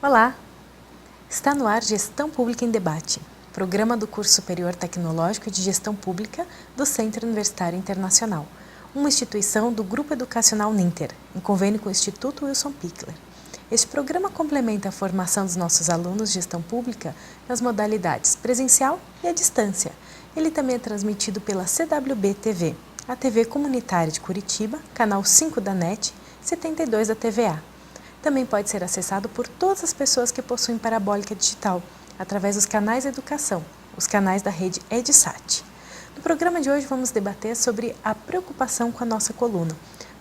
Olá! Está no ar Gestão Pública em Debate, programa do curso superior tecnológico de Gestão Pública do Centro Universitário Internacional, uma instituição do Grupo Educacional Ninter, em convênio com o Instituto Wilson Pickler. Este programa complementa a formação dos nossos alunos de Gestão Pública nas modalidades presencial e à distância. Ele também é transmitido pela CWB-TV, a TV comunitária de Curitiba, canal 5 da NET, 72 da TVA. Também pode ser acessado por todas as pessoas que possuem parabólica digital, através dos canais de educação, os canais da rede EdSat. No programa de hoje vamos debater sobre a preocupação com a nossa coluna.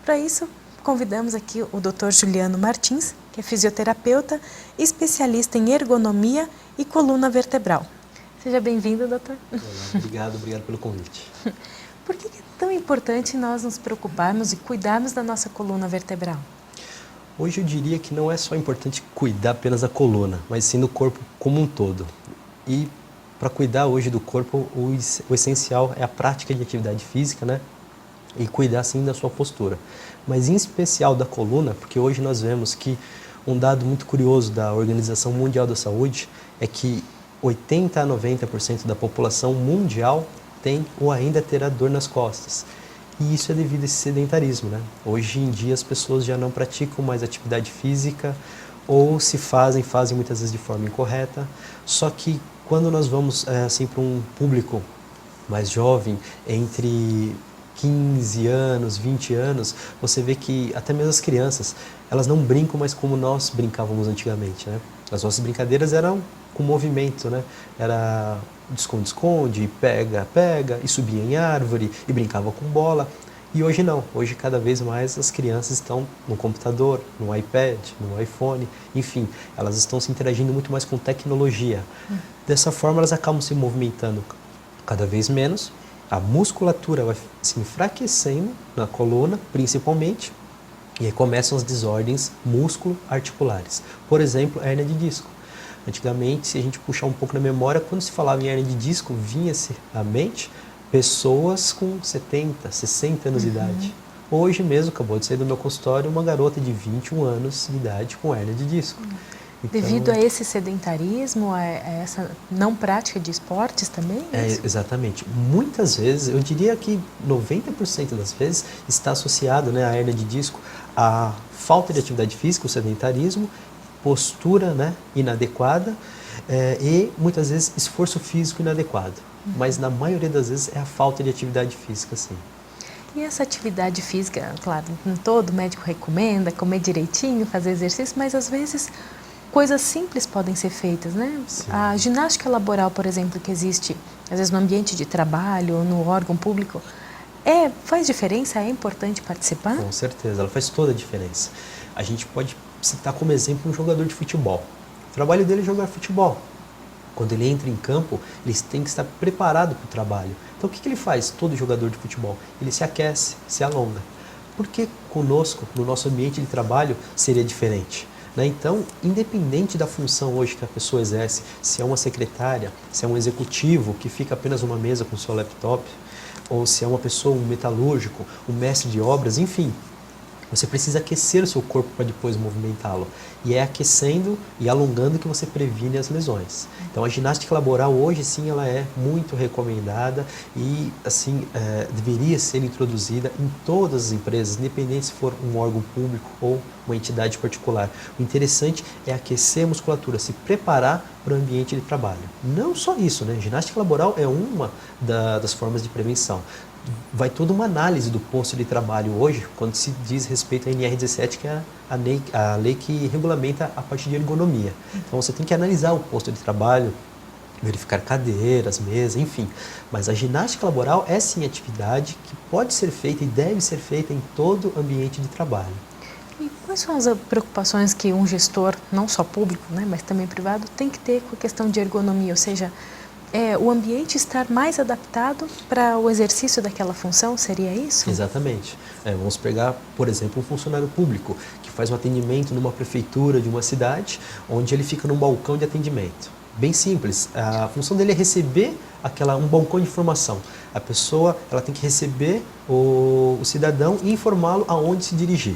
Para isso, convidamos aqui o Dr. Juliano Martins, que é fisioterapeuta, especialista em ergonomia e coluna vertebral. Seja bem-vindo, doutor. Olá, obrigado pelo convite. Por que é tão importante nós nos preocuparmos e cuidarmos da nossa coluna vertebral? Hoje eu diria que não é só importante cuidar apenas da coluna, mas sim do corpo como um todo. E para cuidar hoje do corpo, o essencial é a prática de atividade física, né? E cuidar sim da sua postura. Mas em especial da coluna, porque hoje nós vemos que um dado muito curioso da Organização Mundial da Saúde é que 80 a 90% da população mundial tem ou ainda terá dor nas costas. E isso é devido a esse sedentarismo, né? Hoje em dia as pessoas já não praticam mais atividade física ou se fazem muitas vezes de forma incorreta. Só que quando nós vamos assim para um público mais jovem, entre 15 anos, 20 anos, você vê que até mesmo as crianças, elas não brincam mais como nós brincávamos antigamente, né? As nossas brincadeiras eram com movimento, né? Era esconde-esconde, pega-pega, e subia em árvore, e brincava com bola. E hoje não, hoje cada vez mais as crianças estão no computador, no iPad, no iPhone, enfim, elas estão se interagindo muito mais com tecnologia. Dessa forma elas acabam se movimentando cada vez menos, a musculatura vai se enfraquecendo na coluna, principalmente, e aí começam as desordens músculo-articulares. Por exemplo, a hérnia de disco. Antigamente, se a gente puxar um pouco na memória, quando se falava em hérnia de disco, vinha-se à mente pessoas com 70, 60 anos de idade. Hoje mesmo, acabou de sair do meu consultório, uma garota de 21 anos de idade com hérnia de disco. Então, devido a esse sedentarismo, a essa não prática de esportes também? Exatamente. Muitas vezes, eu diria que 90% das vezes está associado, né, a hérnia de disco à falta de atividade física, o sedentarismo, postura, né, inadequada e muitas vezes esforço físico inadequado. Mas na maioria das vezes é a falta de atividade física, sim. E essa atividade física, claro, todo médico recomenda comer direitinho, fazer exercício, mas às vezes coisas simples podem ser feitas, né? Sim. A ginástica laboral, por exemplo, que existe às vezes no ambiente de trabalho ou no órgão público, faz diferença? É importante participar? Com certeza, ela faz toda a diferença. A gente pode citar como exemplo um jogador de futebol. O trabalho dele é jogar futebol. Quando ele entra em campo, ele tem que estar preparado para o trabalho. Então o que ele faz, todo jogador de futebol? Ele se aquece, se alonga. Por que conosco, no nosso ambiente de trabalho, seria diferente? Então, independente da função hoje que a pessoa exerce, se é uma secretária, se é um executivo que fica apenas numa mesa com seu laptop, ou se é uma pessoa, um metalúrgico, um mestre de obras, enfim, você precisa aquecer o seu corpo para depois movimentá-lo. E é aquecendo e alongando que você previne as lesões. Então a ginástica laboral hoje sim ela é muito recomendada e assim deveria ser introduzida em todas as empresas, independente se for um órgão público ou uma entidade particular. O interessante é aquecer a musculatura, se preparar para o ambiente de trabalho. Não só isso, né? Ginástica laboral é uma das formas de prevenção. vai toda uma análise do posto de trabalho hoje, quando se diz respeito à NR17, que é a lei que regulamenta a parte de ergonomia. Então você tem que analisar o posto de trabalho, verificar cadeiras, mesas, enfim. Mas a ginástica laboral é sim atividade que pode ser feita e deve ser feita em todo ambiente de trabalho. E quais são as preocupações que um gestor, não só público, né, mas também privado, tem que ter com a questão de ergonomia? Ou seja, o ambiente estar mais adaptado para o exercício daquela função, seria isso? Exatamente. Vamos pegar, por exemplo, um funcionário público que faz um atendimento numa prefeitura de uma cidade, onde ele fica num balcão de atendimento. Bem simples, a função dele é receber um balcão de informação. A pessoa ela tem que receber o cidadão e informá-lo aonde se dirigir.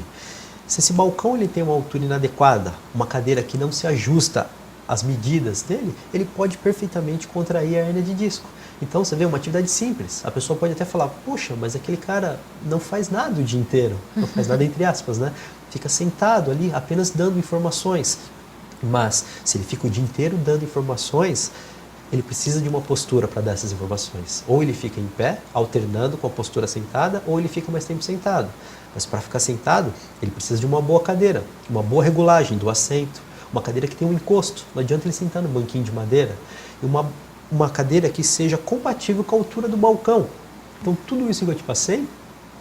Se esse balcão ele tem uma altura inadequada, uma cadeira que não se ajusta às medidas dele, ele pode perfeitamente contrair a hérnia de disco. Então você vê uma atividade simples, a pessoa pode até falar, poxa, mas aquele cara não faz nada o dia inteiro, não faz nada entre aspas, né? Fica sentado ali apenas dando informações. Mas se ele fica o dia inteiro dando informações, ele precisa de uma postura para dar essas informações. Ou ele fica em pé, alternando com a postura sentada, ou ele fica mais tempo sentado. Mas para ficar sentado, ele precisa de uma boa cadeira, uma boa regulagem do assento, uma cadeira que tenha um encosto. Não adianta ele sentar no banquinho de madeira. E uma cadeira que seja compatível com a altura do balcão. Então tudo isso que eu te passei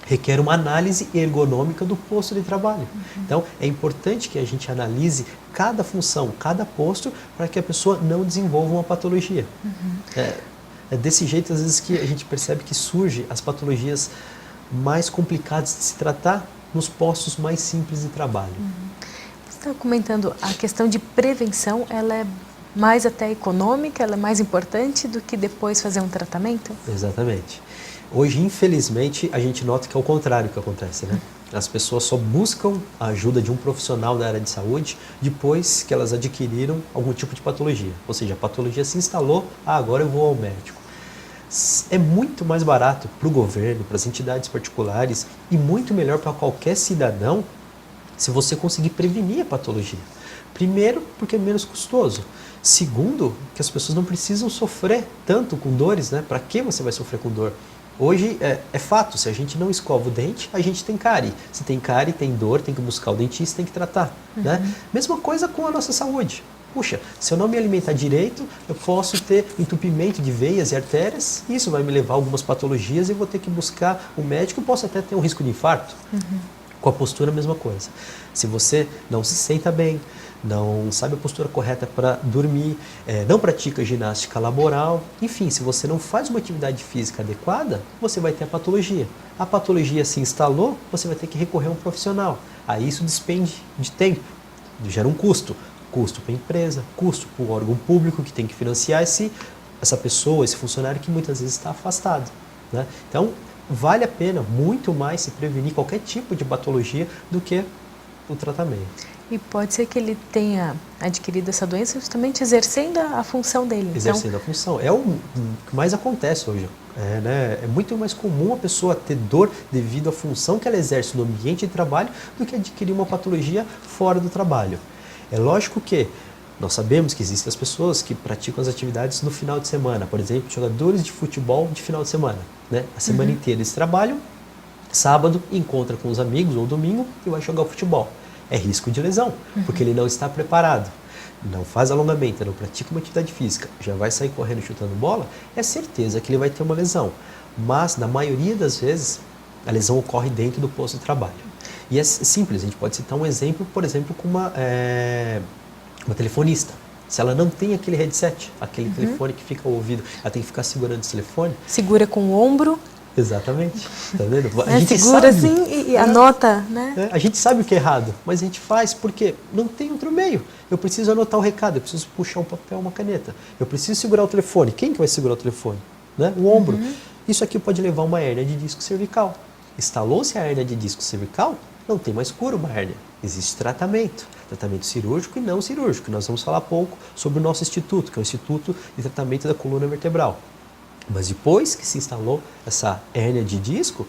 requer uma análise ergonômica do posto de trabalho. Então, é importante que a gente analise cada função, cada posto, para que a pessoa não desenvolva uma patologia. É desse jeito, às vezes, que a gente percebe que surgem as patologias mais complicadas de se tratar nos postos mais simples de trabalho. Você está comentando a questão de prevenção, ela é mais até econômica, ela é mais importante do que depois fazer um tratamento? Exatamente. Hoje, infelizmente, a gente nota que é o contrário que acontece, né? As pessoas só buscam a ajuda de um profissional da área de saúde depois que elas adquiriram algum tipo de patologia. Ou seja, a patologia se instalou, agora eu vou ao médico. É muito mais barato para o governo, para as entidades particulares e muito melhor para qualquer cidadão se você conseguir prevenir a patologia. Primeiro, porque é menos custoso. Segundo, que as pessoas não precisam sofrer tanto com dores, né? Para que você vai sofrer com dor? Hoje é fato, se a gente não escova o dente, a gente tem cárie. Se tem cárie, tem dor, tem que buscar o dentista, tem que tratar. Né? Mesma coisa com a nossa saúde. Puxa, se eu não me alimentar direito, eu posso ter entupimento de veias e artérias, isso vai me levar a algumas patologias e eu vou ter que buscar o médico, posso até ter um risco de infarto. Com a postura, a mesma coisa. Se você não se senta bem, não sabe a postura correta para dormir, não pratica ginástica laboral, enfim, se você não faz uma atividade física adequada, você vai ter a patologia. A patologia se instalou, você vai ter que recorrer a um profissional. Aí isso despende de tempo, gera um custo. Custo para a empresa, custo para o órgão público que tem que financiar essa pessoa, esse funcionário que muitas vezes está afastado. Né? Então, vale a pena muito mais se prevenir qualquer tipo de patologia do que o tratamento. E pode ser que ele tenha adquirido essa doença justamente exercendo a função dele. Exercendo a função. É o que mais acontece hoje. É muito mais comum a pessoa ter dor devido à função que ela exerce no ambiente de trabalho do que adquirir uma patologia fora do trabalho. É lógico que nós sabemos que existem as pessoas que praticam as atividades no final de semana. Por exemplo, jogadores de futebol de final de semana. Né? A semana inteira eles trabalham, sábado encontra com os amigos ou domingo e vai jogar futebol. É risco de lesão, porque ele não está preparado. Não faz alongamento, não pratica uma atividade física, já vai sair correndo chutando bola, é certeza que ele vai ter uma lesão. Mas, na maioria das vezes, a lesão ocorre dentro do posto de trabalho. E é simples, a gente pode citar um exemplo, por exemplo, com uma telefonista. Se ela não tem aquele headset, aquele telefone que fica ao ouvido, ela tem que ficar segurando esse telefone. Segura com o ombro. Exatamente, tá vendo? A gente segura sabe, assim e anota, né? A gente sabe o que é errado, mas a gente faz porque não tem outro meio. Eu preciso anotar o recado, eu preciso puxar um papel, uma caneta. Eu preciso segurar o telefone. Quem que vai segurar o telefone? Né? O ombro. Isso aqui pode levar a uma hérnia de disco cervical. Instalou-se a hérnia de disco cervical, não tem mais cura uma hérnia. Existe tratamento cirúrgico e não cirúrgico. Nós vamos falar pouco sobre o nosso instituto, que é o Instituto de Tratamento da Coluna Vertebral. Mas depois que se instalou essa hérnia de disco,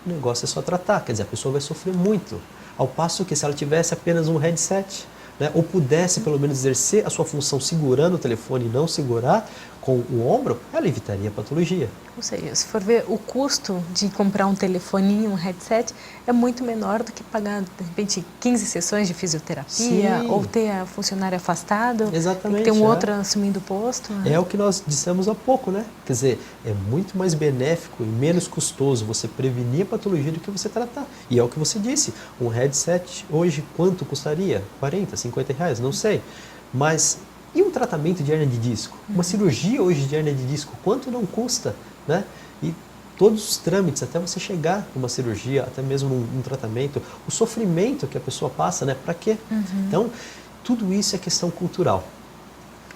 o negócio é só tratar, quer dizer, a pessoa vai sofrer muito. Ao passo que se ela tivesse apenas um headset, né, ou pudesse pelo menos exercer a sua função segurando o telefone e não segurar, com o ombro, ela evitaria a patologia. Ou seja, se for ver, o custo de comprar um telefoninho, um headset, é muito menor do que pagar, de repente, 15 sessões de fisioterapia, Sim. ou ter a funcionária afastado, Exatamente, tem que ter um outro assumindo o posto. Né? É o que nós dissemos há pouco, né? Quer dizer, é muito mais benéfico e menos custoso você prevenir a patologia do que você tratar. E é o que você disse, um headset hoje quanto custaria? 40, 50 reais, não sei. Mas e um tratamento de hérnia de disco? Uma cirurgia hoje de hérnia de disco, quanto não custa? Né? E todos os trâmites, até você chegar numa cirurgia, até mesmo num tratamento, o sofrimento que a pessoa passa, né? Para quê? Então, tudo isso é questão cultural.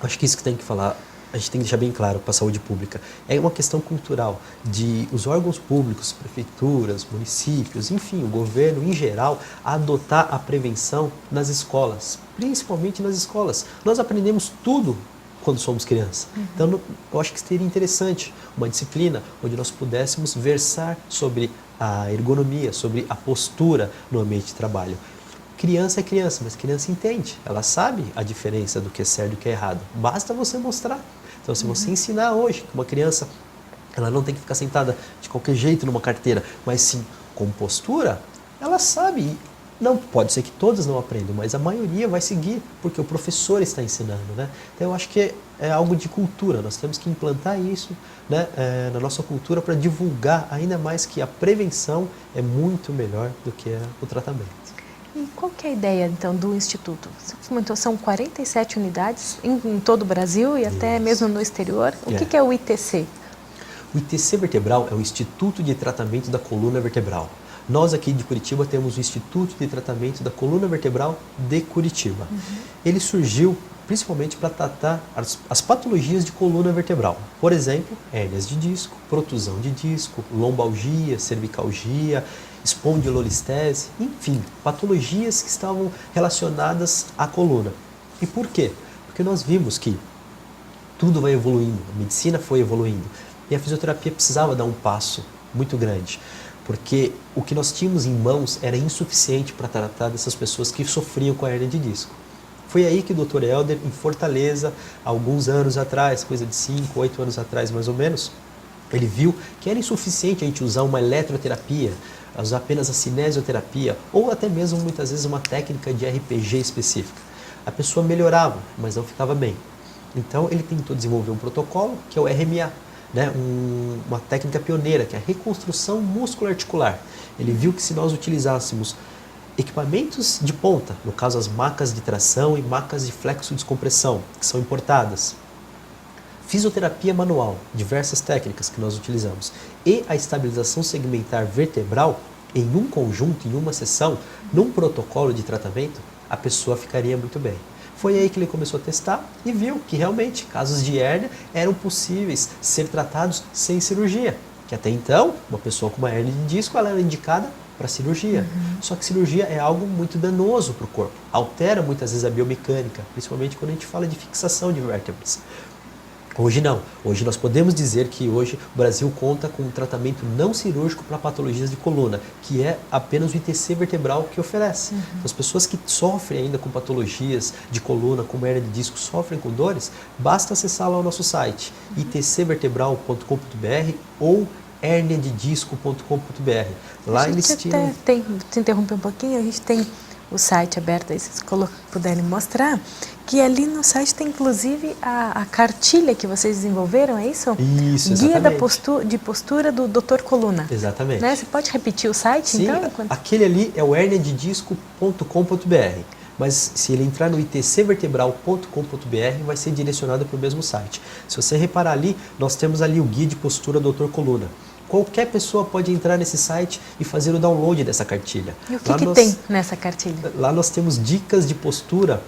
Acho que isso que tem que falar, a gente tem que deixar bem claro para a saúde pública. É uma questão cultural de os órgãos públicos, prefeituras, municípios, enfim, o governo em geral, adotar a prevenção nas escolas, principalmente nas escolas. Nós aprendemos tudo quando somos crianças. Então, eu acho que seria interessante uma disciplina onde nós pudéssemos versar sobre a ergonomia, sobre a postura no ambiente de trabalho. Criança é criança, mas criança entende. Ela sabe a diferença do que é certo e do que é errado. Basta você mostrar. Então, se você ensinar hoje que uma criança, ela não tem que ficar sentada de qualquer jeito numa carteira, mas sim com postura, ela sabe. Não, pode ser que todas não aprendam, mas a maioria vai seguir, porque o professor está ensinando, né? Então, eu acho que é algo de cultura. Nós temos que implantar isso, né, na nossa cultura para divulgar ainda mais que a prevenção é muito melhor do que o tratamento. E qual que é a ideia, então, do Instituto? Você comentou, são 47 unidades em todo o Brasil e até mesmo no exterior. O que é o ITC? O ITC Vertebral é o Instituto de Tratamento da Coluna Vertebral. Nós aqui de Curitiba temos o Instituto de Tratamento da Coluna Vertebral de Curitiba. Ele surgiu principalmente para tratar as patologias de coluna vertebral. Por exemplo, hérnias de disco, protusão de disco, lombalgia, cervicalgia, espondilolistese, enfim, patologias que estavam relacionadas à coluna. E por quê? Porque nós vimos que tudo vai evoluindo, a medicina foi evoluindo e a fisioterapia precisava dar um passo muito grande, porque o que nós tínhamos em mãos era insuficiente para tratar dessas pessoas que sofriam com a hérnia de disco. Foi aí que o Dr. Helder, em Fortaleza, alguns anos atrás, coisa de 5, 8 anos atrás mais ou menos, ele viu que era insuficiente a gente usar uma eletroterapia, usar apenas a cinesioterapia ou até mesmo muitas vezes uma técnica de RPG específica. A pessoa melhorava, mas não ficava bem. Então ele tentou desenvolver um protocolo que é o RMA, né? Uma técnica pioneira que é a reconstrução músculo-articular. Ele viu que se nós utilizássemos equipamentos de ponta, no caso as macas de tração e macas de flexo-descompressão, que são importadas, fisioterapia manual, diversas técnicas que nós utilizamos, e a estabilização segmentar vertebral em um conjunto, em uma sessão, num protocolo de tratamento, a pessoa ficaria muito bem. Foi aí que ele começou a testar e viu que realmente casos de hérnia eram possíveis ser tratados sem cirurgia. Que até então, uma pessoa com uma hérnia de disco ela era indicada para cirurgia. Só que cirurgia é algo muito danoso para o corpo. Altera muitas vezes a biomecânica, principalmente quando a gente fala de fixação de vértebras. Hoje não. Hoje nós podemos dizer que hoje o Brasil conta com um tratamento não cirúrgico para patologias de coluna, que é apenas o ITC vertebral que oferece. Então, as pessoas que sofrem ainda com patologias de coluna, como hérnia de disco, sofrem com dores, basta acessar lá o nosso site, itcvertebral.com.br ou herniadedisco.com.br. Lá eles tiram... Te interromper um pouquinho, a gente tem o site aberto aí, se vocês puderem mostrar, que ali no site tem inclusive a cartilha que vocês desenvolveram, é isso? Isso, Guia exatamente. de postura do Dr. Coluna. Exatamente. Né? Você pode repetir o site, Sim, então? aquele ali é o herniadedisco.com.br. Mas se ele entrar no itcvertebral.com.br, vai ser direcionado para o mesmo site. Se você reparar ali, nós temos ali o guia de postura Dr. Coluna. Qualquer pessoa pode entrar nesse site e fazer o download dessa cartilha. E o que tem nessa cartilha? Lá nós temos dicas de postura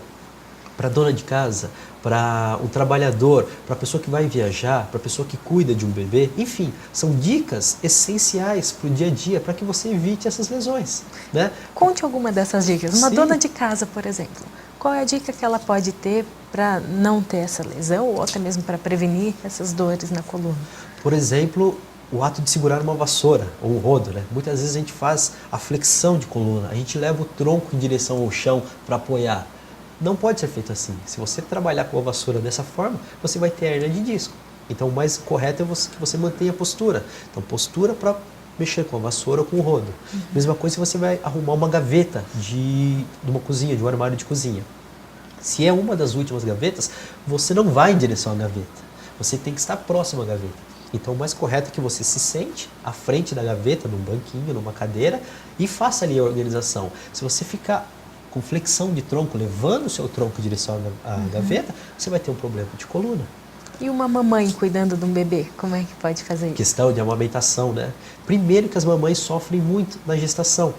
para dona de casa, para o trabalhador, para a pessoa que vai viajar, para a pessoa que cuida de um bebê. Enfim, são dicas essenciais para o dia a dia, para que você evite essas lesões. Né? Conte alguma dessas dicas. Uma Sim. dona de casa, por exemplo. Qual é a dica que ela pode ter para não ter essa lesão ou até mesmo para prevenir essas dores na coluna? Por exemplo, o ato de segurar uma vassoura ou um rodo, né? Muitas vezes a gente faz a flexão de coluna, a gente leva o tronco em direção ao chão para apoiar. Não pode ser feito assim. Se você trabalhar com a vassoura dessa forma, você vai ter hérnia de disco. Então o mais correto é que você mantenha a postura. Então postura para mexer com a vassoura ou com o rodo. Mesma coisa se você vai arrumar uma gaveta de uma cozinha, de um armário de cozinha. Se é uma das últimas gavetas, você não vai em direção à gaveta. Você tem que estar próximo à gaveta. Então o mais correto é que você se sente à frente da gaveta, num banquinho, numa cadeira, e faça ali a organização. Se você ficar com flexão de tronco, levando o seu tronco em direção à gaveta, você vai ter um problema de coluna. E uma mamãe cuidando de um bebê, como é que pode fazer isso? Questão de amamentação, né? Primeiro que as mamães sofrem muito na gestação.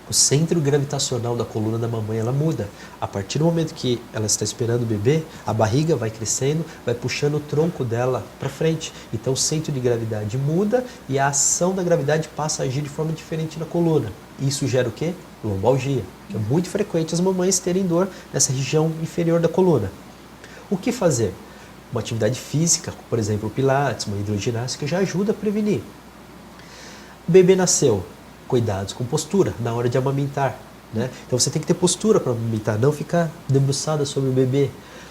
O centro gravitacional da coluna da mamãe, ela muda. A partir do momento que ela está esperando o bebê, a barriga vai crescendo, vai puxando o tronco dela para frente. Então o centro de gravidade muda e a ação da gravidade passa a agir de forma diferente na coluna. Isso gera o quê? Lombalgia. É muito frequente as mamães terem dor nessa região inferior da coluna. O que fazer? Uma atividade física, por exemplo, o pilates, uma hidroginástica, já ajuda a prevenir. O bebê nasceu. Cuidados com postura na hora de amamentar, né? Então você tem que ter postura para amamentar, não ficar debruçada sobre o bebê.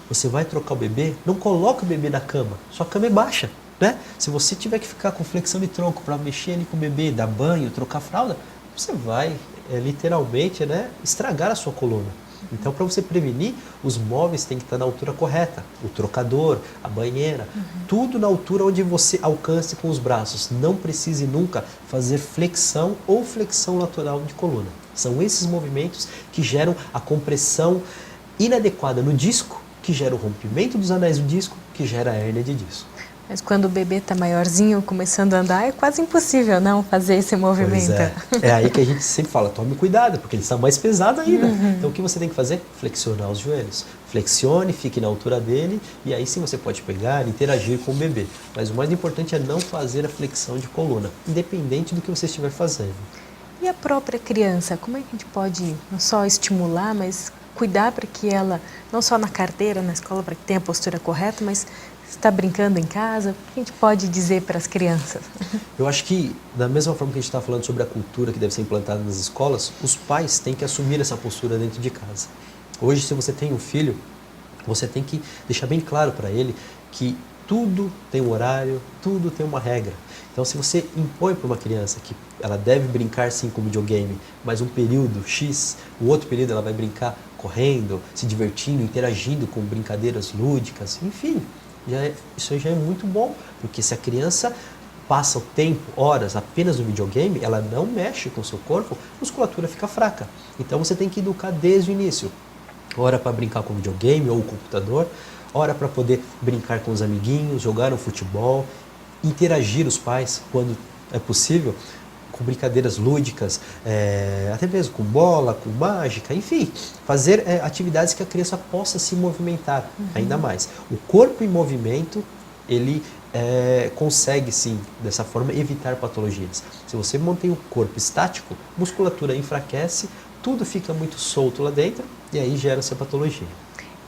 Você vai trocar o bebê, não coloca o bebê na cama, sua cama é baixa, né? Se você tiver que ficar com flexão de tronco para mexer ali com o bebê, dar banho, trocar fralda, você vai literalmente, né, estragar a sua coluna. Então, para você prevenir, os móveis têm que estar na altura correta. O trocador, a banheira, tudo na altura onde você alcance com os braços. Não precise nunca fazer flexão ou flexão lateral de coluna. São esses movimentos que geram a compressão inadequada no disco, que gera o rompimento dos anéis do disco, que gera a hérnia de disco. Mas quando o bebê está maiorzinho, começando a andar, é quase impossível não fazer esse movimento. Pois é aí que a gente sempre fala, tome cuidado, porque ele está mais pesado ainda. Então o que você tem que fazer? Flexionar os joelhos. Flexione, fique na altura dele e aí sim você pode pegar e interagir com o bebê. Mas o mais importante é não fazer a flexão de coluna, independente do que você estiver fazendo. E a própria criança, como é que a gente pode não só estimular, mas cuidar para que ela, não só na carteira, na escola, para que tenha a postura correta, mas está brincando em casa? O que a gente pode dizer para as crianças? Eu acho que, da mesma forma que a gente está falando sobre a cultura que deve ser implantada nas escolas, os pais têm que assumir essa postura dentro de casa. Hoje, se você tem um filho, você tem que deixar bem claro para ele que tudo tem um horário, tudo tem uma regra. Então, se você impõe para uma criança que ela deve brincar sim com videogame, mas um período X, o outro período ela vai brincar correndo, se divertindo, interagindo com brincadeiras lúdicas, enfim, isso já é muito bom, porque se a criança passa o tempo, horas apenas no videogame, ela não mexe com o seu corpo, a musculatura fica fraca. Então você tem que educar desde o início. Hora para brincar com o videogame ou o computador, hora para poder brincar com os amiguinhos, jogar um futebol, interagir os pais quando é possível, com brincadeiras lúdicas, até mesmo com bola, com mágica, enfim, fazer atividades que a criança possa se movimentar ainda mais. O corpo em movimento, ele consegue sim, dessa forma, evitar patologias. Se você mantém o corpo estático, a musculatura enfraquece, tudo fica muito solto lá dentro e aí gera essa patologia.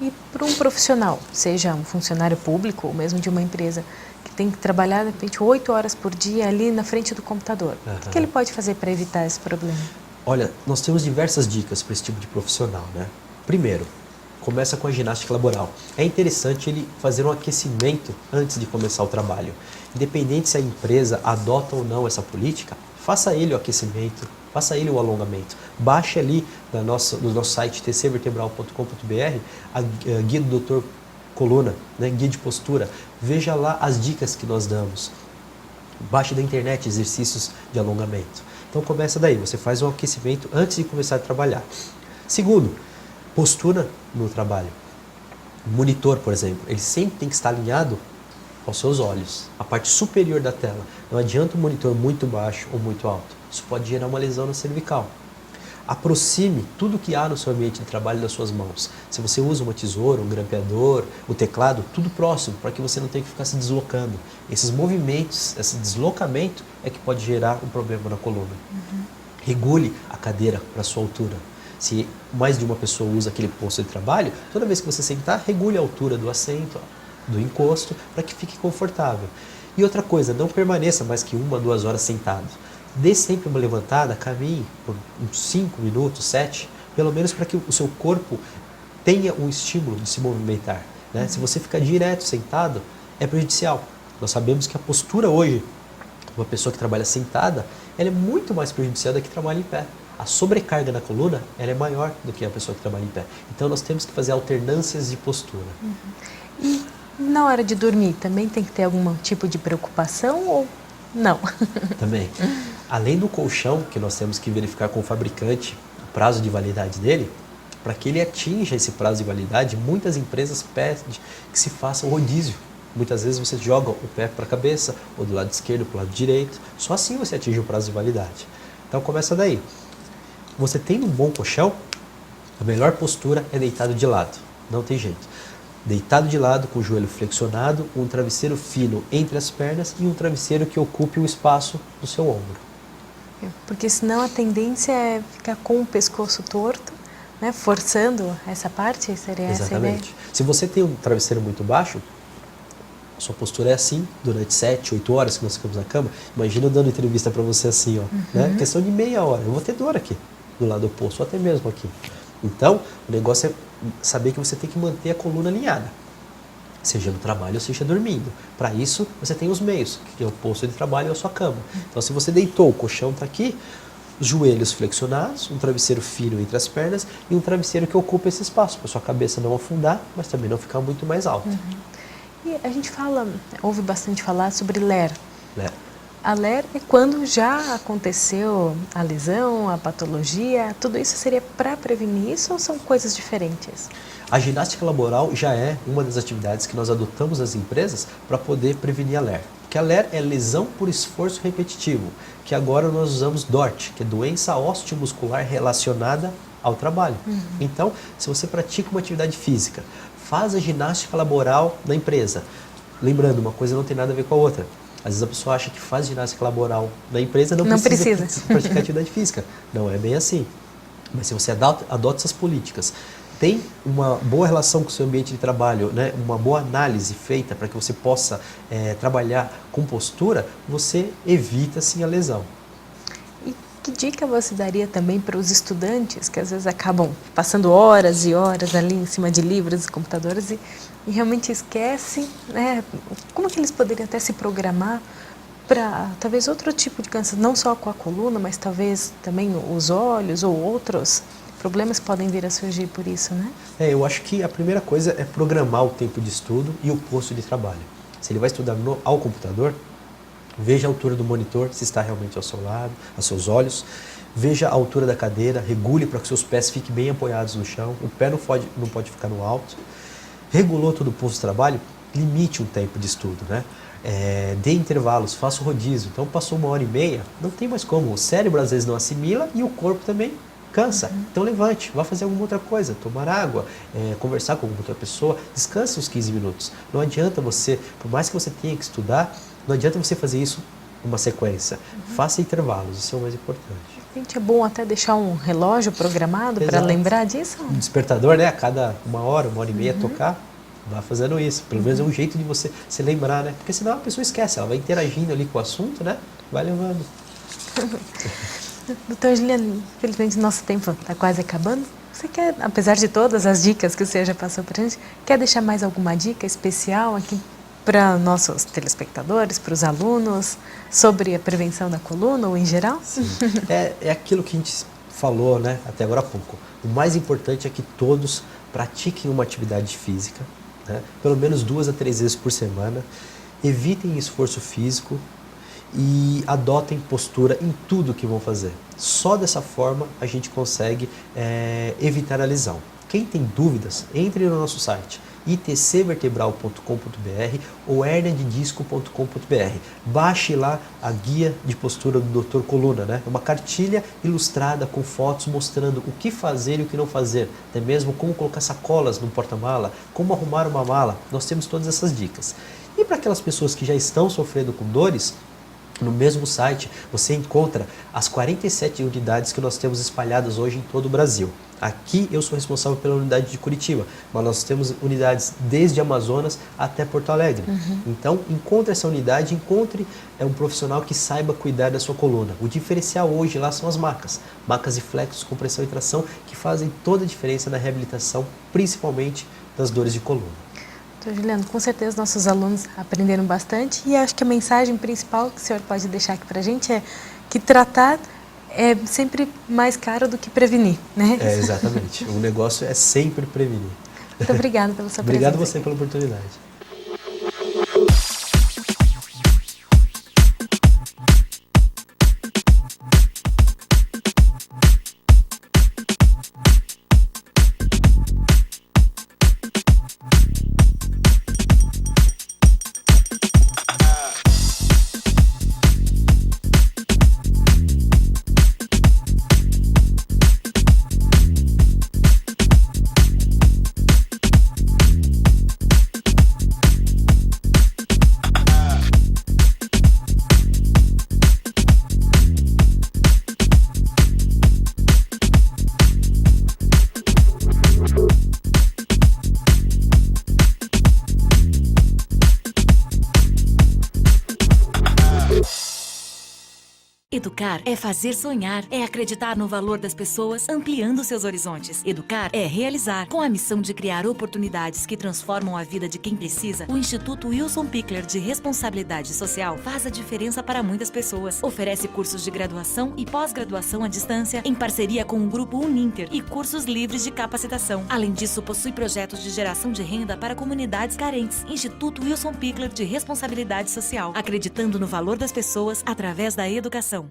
E para um profissional, seja um funcionário público ou mesmo de uma empresa, que tem que trabalhar, de repente, 8 horas por dia ali na frente do computador, o que ele pode fazer para evitar esse problema? Olha, nós temos diversas dicas para esse tipo de profissional, né? Primeiro, começa com a ginástica laboral. É interessante ele fazer um aquecimento antes de começar o trabalho. Independente se a empresa adota ou não essa política, faça ele o aquecimento, faça ele o alongamento. Baixe ali no nosso site tcvertebral.com.br a guia do Dr. Coluna, né, guia de postura. Veja lá as dicas que nós damos. Baixe da internet exercícios de alongamento. Então começa daí, você faz um aquecimento antes de começar a trabalhar. Segundo, postura no trabalho. O monitor, por exemplo, ele sempre tem que estar alinhado aos seus olhos, a parte superior da tela. Não adianta um monitor muito baixo ou muito alto. Isso pode gerar uma lesão na cervical. Aproxime tudo que há no seu ambiente de trabalho das suas mãos. Se você usa uma tesoura, um grampeador, o teclado, tudo próximo, para que você não tenha que ficar se deslocando. Esses movimentos, esse deslocamento é que pode gerar um problema na coluna. Regule a cadeira para a sua altura. Se mais de uma pessoa usa aquele posto de trabalho, toda vez que você sentar, regule a altura do assento, do encosto, para que fique confortável. E outra coisa, não permaneça mais que 1 a 2 horas sentado. Dê sempre uma levantada, caminhe por uns 5 minutos, 7, pelo menos para que o seu corpo tenha um estímulo de se movimentar, né? Se você ficar direto sentado, é prejudicial. Nós sabemos que a postura hoje, uma pessoa que trabalha sentada, ela é muito mais prejudicial da que trabalha em pé. A sobrecarga na coluna ela é maior do que a pessoa que trabalha em pé. Então nós temos que fazer alternâncias de postura. E na hora de dormir, também tem que ter algum tipo de preocupação ou não? Também. Além do colchão, que nós temos que verificar com o fabricante o prazo de validade dele, para que ele atinja esse prazo de validade, muitas empresas pedem que se faça um rodízio. Muitas vezes você joga o pé para a cabeça, ou do lado esquerdo para o lado direito. Só assim você atinge o prazo de validade. Então começa daí. Você tem um bom colchão, a melhor postura é deitado de lado. Não tem jeito. Deitado de lado, com o joelho flexionado, um travesseiro fino entre as pernas e um travesseiro que ocupe o espaço do seu ombro. Porque senão a tendência é ficar com o pescoço torto, né, forçando essa parte, seria essa a ideia? Exatamente. Se você tem um travesseiro muito baixo, sua postura é assim durante 7, 8 horas que nós ficamos na cama. Imagina eu dando entrevista para você assim, ó, né? Questão de meia hora. Eu vou ter dor aqui, do lado oposto, ou até mesmo aqui. Então, o negócio é saber que você tem que manter a coluna alinhada, seja no trabalho ou seja dormindo. Para isso, você tem os meios, que é o posto de trabalho ou a sua cama. Então, se você deitou, o colchão está aqui, os joelhos flexionados, um travesseiro fino entre as pernas e um travesseiro que ocupa esse espaço, para sua cabeça não afundar, mas também não ficar muito mais alta. E a gente ouve bastante falar sobre LER. Né? A LER é quando já aconteceu a lesão, a patologia, tudo isso seria para prevenir isso ou são coisas diferentes? A ginástica laboral já é uma das atividades que nós adotamos nas empresas para poder prevenir a LER. Porque a LER é lesão por esforço repetitivo, que agora nós usamos DORT, que é doença osteomuscular relacionada ao trabalho. Então, se você pratica uma atividade física, faz a ginástica laboral na empresa. Lembrando, uma coisa não tem nada a ver com a outra. Às vezes a pessoa acha que faz ginástica laboral na empresa não precisa praticar atividade física. Não é bem assim. Mas se você adota essas políticas, tem uma boa relação com o seu ambiente de trabalho, né? Uma boa análise feita para que você possa trabalhar com postura, você evita sim a lesão. E que dica você daria também para os estudantes que às vezes acabam passando horas e horas ali em cima de livros e computadores e realmente esquecem, né? Como que eles poderiam até se programar para talvez outro tipo de cansaço, não só com a coluna, mas talvez também os olhos ou outros problemas podem vir a surgir por isso, né? Eu acho que a primeira coisa é programar o tempo de estudo e o posto de trabalho. Se ele vai estudar ao computador, veja a altura do monitor, se está realmente ao seu lado, aos seus olhos. Veja a altura da cadeira, regule para que seus pés fiquem bem apoiados no chão. O pé não pode ficar no alto. Regulou todo o posto de trabalho, limite um tempo de estudo, né? Dê intervalos, faça o rodízio. Então passou 1h30, não tem mais como. O cérebro às vezes não assimila e o corpo também cansa. Então levante, vá fazer alguma outra coisa, tomar água, conversar com alguma outra pessoa, descanse uns 15 minutos. Não adianta você, por mais que você tenha que estudar, não adianta você fazer isso numa sequência. Faça intervalos, isso é o mais importante. Gente, é bom até deixar um relógio programado para lembrar disso? Um despertador, né? A cada 1h30 tocar, vá fazendo isso. Pelo menos é um jeito de você se lembrar, né? Porque senão a pessoa esquece, ela vai interagindo ali com o assunto, né? Vai levando. Doutor Juliano, infelizmente nosso tempo está quase acabando. Você quer, apesar de todas as dicas que você já passou para a gente, quer deixar mais alguma dica especial aqui para nossos telespectadores, para os alunos, sobre a prevenção da coluna ou em geral? Sim. É aquilo que a gente falou, né, até agora há pouco. O mais importante é que todos pratiquem uma atividade física, né, pelo menos 2 a 3 vezes por semana, evitem esforço físico e adotem postura em tudo que vão fazer. Só dessa forma a gente consegue evitar a lesão. Quem tem dúvidas, entre no nosso site itcvertebral.com.br ou herniadedisco.com.br. Baixe lá a guia de postura do Dr. Coluna, né? É uma cartilha ilustrada com fotos mostrando o que fazer e o que não fazer, até mesmo como colocar sacolas no porta-mala, como arrumar uma mala. Nós temos todas essas dicas. E para aquelas pessoas que já estão sofrendo com dores, no mesmo site você encontra as 47 unidades que nós temos espalhadas hoje em todo o Brasil. Aqui eu sou responsável pela unidade de Curitiba, mas nós temos unidades desde Amazonas até Porto Alegre. Então, encontre essa unidade, encontre um profissional que saiba cuidar da sua coluna. O diferencial hoje lá são as macas de flexos, compressão e tração, que fazem toda a diferença na reabilitação, principalmente das dores de coluna. Então, Juliano, com certeza nossos alunos aprenderam bastante e acho que a mensagem principal que o senhor pode deixar aqui para a gente é que tratar é sempre mais caro do que prevenir, né? É, exatamente. O negócio é sempre prevenir. Muito obrigada pela sua presença. Obrigado você pela oportunidade. Educar é fazer sonhar, é acreditar no valor das pessoas, ampliando seus horizontes. Educar é realizar. Com a missão de criar oportunidades que transformam a vida de quem precisa, o Instituto Wilson Pickler de Responsabilidade Social faz a diferença para muitas pessoas. Oferece cursos de graduação e pós-graduação à distância, em parceria com o Grupo Uninter, e cursos livres de capacitação. Além disso, possui projetos de geração de renda para comunidades carentes. Instituto Wilson Pickler de Responsabilidade Social, acreditando no valor das pessoas através da educação.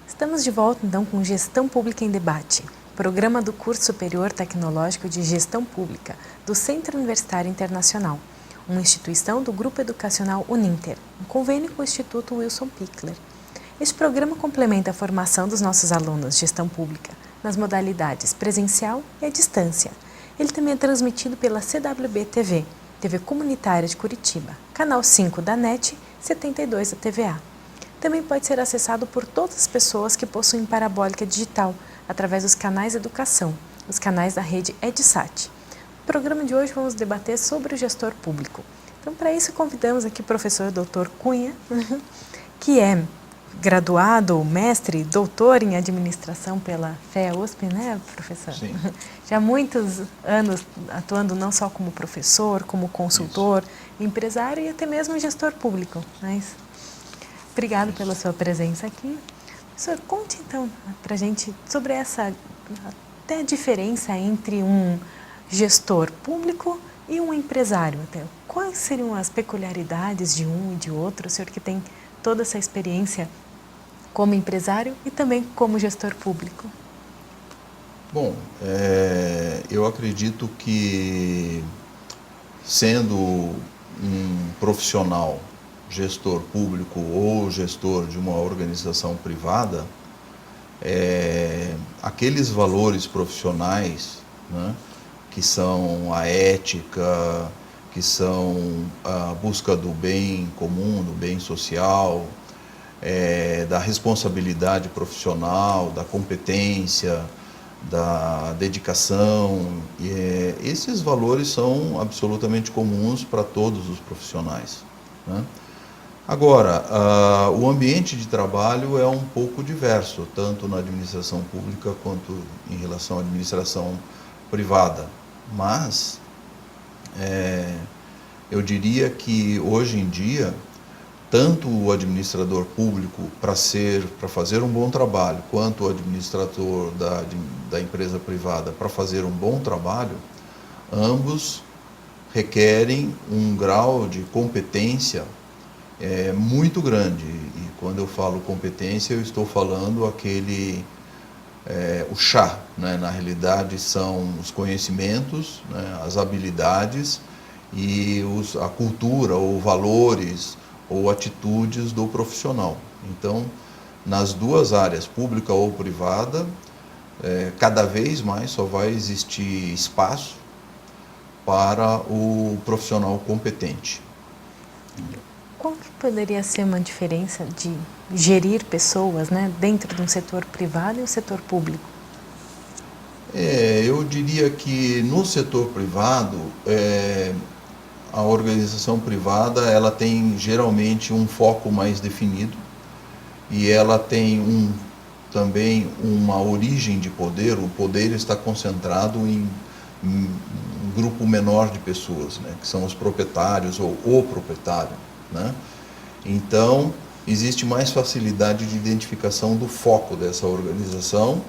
Estamos de volta então com Gestão Pública em Debate, programa do Curso Superior Tecnológico de Gestão Pública do Centro Universitário Internacional, uma instituição do Grupo Educacional Uninter, em convênio com o Instituto Wilson Pickler. Este programa complementa a formação dos nossos alunos de Gestão Pública nas modalidades presencial e à distância. Ele também é transmitido pela CWB-TV, TV Comunitária de Curitiba, canal 5 da NET, 72 da TVA. Também pode ser acessado por todas as pessoas que possuem parabólica digital, através dos canais Educação, os canais da rede EdSat. No programa de hoje vamos debater sobre o gestor público. Então, para isso, convidamos aqui o professor Dr. Cunha, que é graduado, mestre, doutor em administração pela FEA-USP, né, professor? Sim. Já há muitos anos atuando não só como professor, como consultor, empresário e até mesmo gestor público. Mas obrigado pela sua presença aqui. Professor, conte então para a gente sobre essa até diferença entre um gestor público e um empresário. Até. Quais seriam as peculiaridades de um e de outro? O senhor que tem toda essa experiência como empresário e também como gestor público. Bom, eu acredito que, sendo um profissional, gestor público ou gestor de uma organização privada, aqueles valores profissionais, né, que são a ética, que são a busca do bem comum, do bem social, da responsabilidade profissional, da competência, da dedicação, esses valores são absolutamente comuns para todos os profissionais, né? Agora, o ambiente de trabalho é um pouco diverso, tanto na administração pública quanto em relação à administração privada, mas eu diria que hoje em dia, tanto o administrador público para fazer um bom trabalho, quanto o administrador da empresa privada para fazer um bom trabalho, ambos requerem um grau de competência muito grande. E quando eu falo competência, eu estou falando o chá, né? Na realidade são os conhecimentos, né? As habilidades e a cultura, ou valores, ou atitudes do profissional. Então, nas duas áreas, pública ou privada, cada vez mais só vai existir espaço para o profissional competente. Qual que poderia ser uma diferença de gerir pessoas, né, dentro de um setor privado e um setor público? Eu diria que no setor privado, a organização privada ela tem geralmente um foco mais definido e ela tem também uma origem de poder. O poder está concentrado em um grupo menor de pessoas, né, que são os proprietários ou o proprietário, né? Então, existe mais facilidade de identificação do foco dessa organização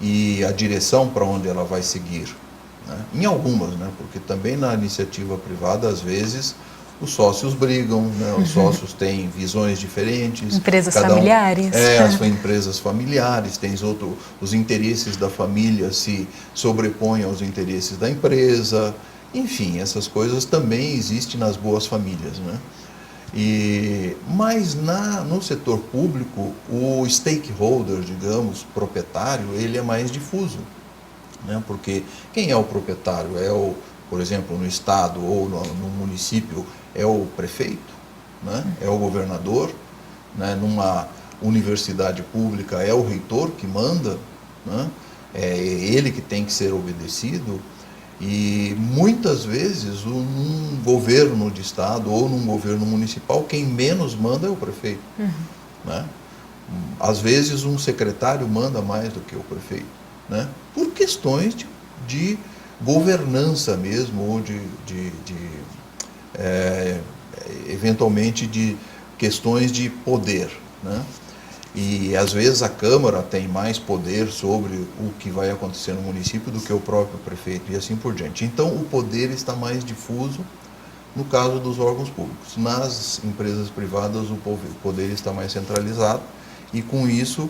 e a direção para onde ela vai seguir, né? Em algumas, né? Porque também na iniciativa privada, às vezes, os sócios brigam, né? Os sócios têm visões diferentes. Empresas familiares. As empresas familiares, os interesses da família se sobrepõem aos interesses da empresa. Enfim, essas coisas também existem nas boas famílias, né? Mas no setor público, o stakeholder, digamos, proprietário, ele é mais difuso, né? Porque quem é o proprietário? Por exemplo, no estado ou no município, é o prefeito, né? É o governador, né? Numa universidade pública, é o reitor que manda, né? É ele que tem que ser obedecido. E muitas vezes, num governo de estado ou num governo municipal, quem menos manda é o prefeito, né? Às vezes um secretário manda mais do que o prefeito, né? Por questões de governança mesmo, ou eventualmente de questões de poder, né? E às vezes a Câmara tem mais poder sobre o que vai acontecer no município do que o próprio prefeito e assim por diante. Então o poder está mais difuso no caso dos órgãos públicos. Nas empresas privadas o poder está mais centralizado e com isso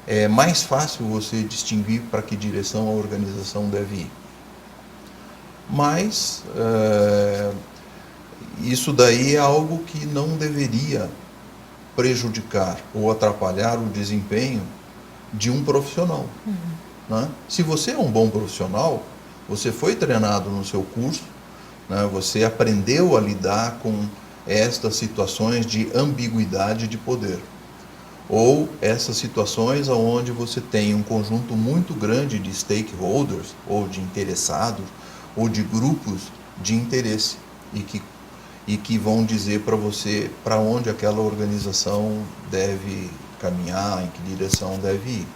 é mais fácil você distinguir para que direção a organização deve ir. Mas isso daí é algo que não deveria prejudicar ou atrapalhar o desempenho de um profissional, né? Se você é um bom profissional, você foi treinado no seu curso, né? Você aprendeu a lidar com estas situações de ambiguidade de poder, ou essas situações onde você tem um conjunto muito grande de stakeholders, ou de interessados, ou de grupos de interesse, e que vão dizer para você para onde aquela organização deve caminhar, em que direção deve ir,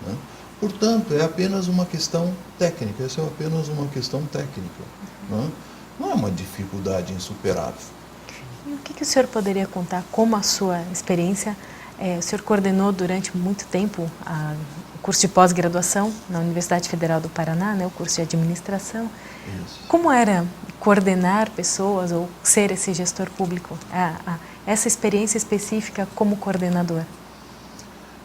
né? Portanto, é apenas uma questão técnica, essa é apenas uma questão técnica, né? Não é uma dificuldade insuperável. E o que o senhor poderia contar como a sua experiência? O senhor coordenou durante muito tempo o curso de pós-graduação na Universidade Federal do Paraná, né, o curso de administração. Isso. Como era coordenar pessoas ou ser esse gestor público? Essa experiência específica como coordenador?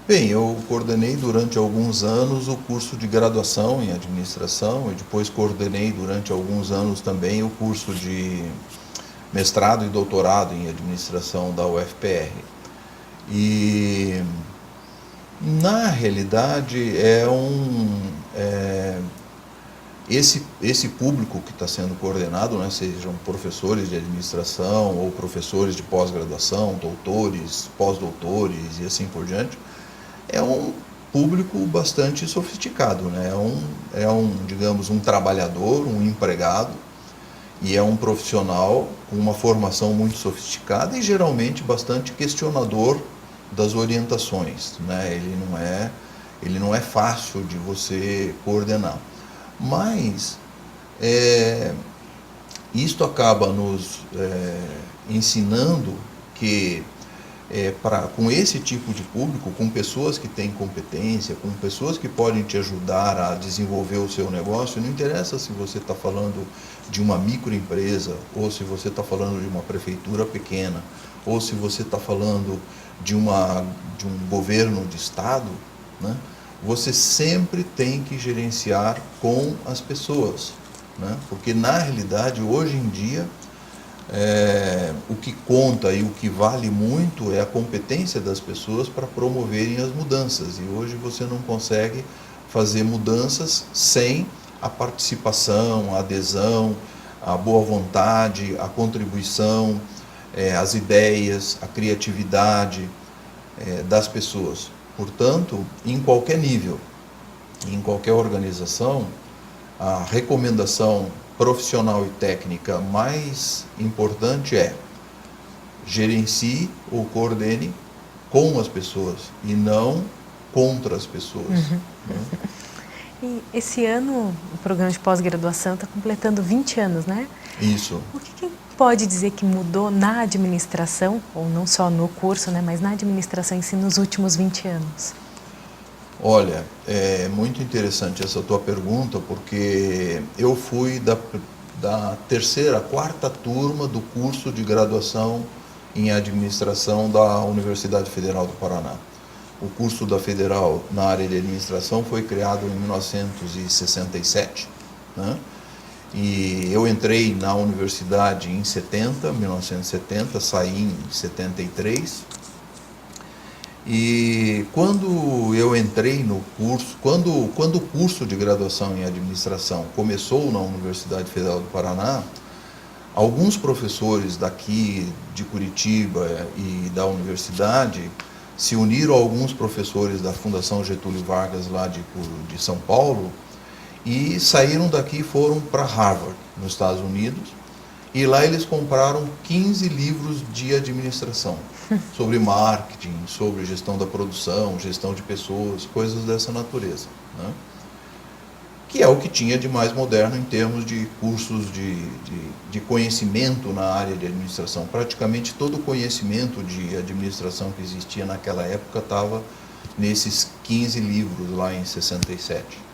Bem, eu coordenei durante alguns anos o curso de graduação em administração e depois coordenei durante alguns anos também o curso de mestrado e doutorado em administração da UFPR. E na realidade esse público que está sendo coordenado, né, sejam professores de administração ou professores de pós-graduação, doutores, pós-doutores e assim por diante, é um público bastante sofisticado, né? Digamos, um trabalhador, um empregado, e é um profissional com uma formação muito sofisticada e geralmente bastante questionador das orientações, né? Ele não é fácil de você coordenar. Mas isto acaba nos ensinando que com esse tipo de público, com pessoas que têm competência, com pessoas que podem te ajudar a desenvolver o seu negócio, não interessa se você está falando de uma microempresa, ou se você está falando de uma prefeitura pequena, ou se você está falando de um governo de estado, né? Você sempre tem que gerenciar com as pessoas, né? Porque na realidade hoje em dia o que conta e o que vale muito é a competência das pessoas para promoverem as mudanças, e hoje você não consegue fazer mudanças sem a participação, a adesão, a boa vontade, a contribuição, as ideias, a criatividade das pessoas. Portanto, em qualquer nível, em qualquer organização, a recomendação profissional e técnica mais importante é: gerencie ou coordene com as pessoas e não contra as pessoas. Uhum. Né? E esse ano o programa de pós-graduação está completando 20 anos, né? Isso. O que pode dizer que mudou na administração, ou não só no curso, né, mas na administração em si nos últimos 20 anos? Olha, é muito interessante essa tua pergunta, porque eu fui da quarta turma do curso de graduação em administração da Universidade Federal do Paraná. O curso da Federal na área de administração foi criado em 1967, né? E eu entrei na universidade em 1970, saí em 73. E quando eu entrei no curso, quando o curso de graduação em administração começou na Universidade Federal do Paraná, alguns professores daqui de Curitiba e da universidade se uniram a alguns professores da Fundação Getúlio Vargas lá de São Paulo e saíram daqui e foram para Harvard, nos Estados Unidos, e lá eles compraram 15 livros de administração, sobre marketing, sobre gestão da produção, gestão de pessoas, coisas dessa natureza, né? Que é o que tinha de mais moderno em termos de cursos de conhecimento na área de administração. Praticamente todo o conhecimento de administração que existia naquela época estava nesses 15 livros lá em 67.